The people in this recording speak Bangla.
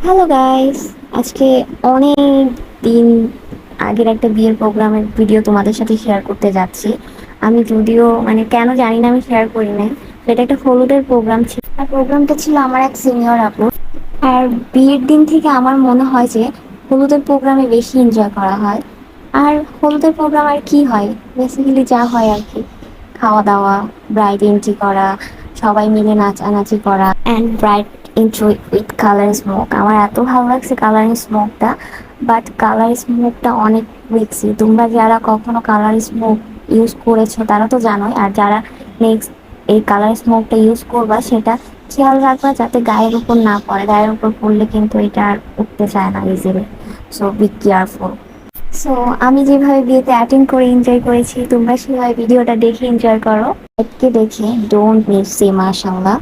হ্যালো গাইস, আজকে অনেক দিন আগের একটা বিয়ের প্রোগ্রামের ভিডিও তোমাদের সাথে শেয়ার করতে যাচ্ছি। আমি যদিও কেন জানি না আমি শেয়ার করি নাই। এটা একটা হলুদের প্রোগ্রাম ছিল, আর প্রোগ্রামটা ছিল আমার এক সিনিয়র আপু। আর বিয়ের দিন থেকে আমার মনে হয় যে হলুদের প্রোগ্রামে বেশি এনজয় করা হয়। আর হলুদের প্রোগ্রাম আর কি হয়, বেসিক্যালি যা হয় আর কি, খাওয়া দাওয়া, ব্রাইড এন্ট্রি করা, সবাই মিলে নাচানাচি করা and bride entry with colour smoke. আমার এত ভালো লাগছে কালার স্মোকটা, বাট কালার স্মোকটা অনেক রিস্কি। তোমরা যারা কখনো কালার স্মোক ইউজ করেছো তারা তো জানোই, আর যারা নেক্সট এই কালার স্মোকটা ইউজ করবা সেটা খেয়াল রাখবা যাতে গায়ের উপর না পড়ে। গায়ের উপর পড়লে কিন্তু এটা আর উঠতে চায় না easily. So be careful. So আমি যেভাবে বিয়েতে অ্যাটেন্ড করে এনজয় করেছি, তোমরা সেভাবে ভিডিওটা দেখে এনজয় করো। দেখে ডোন্ট মিস সে, মাশাআল্লাহ।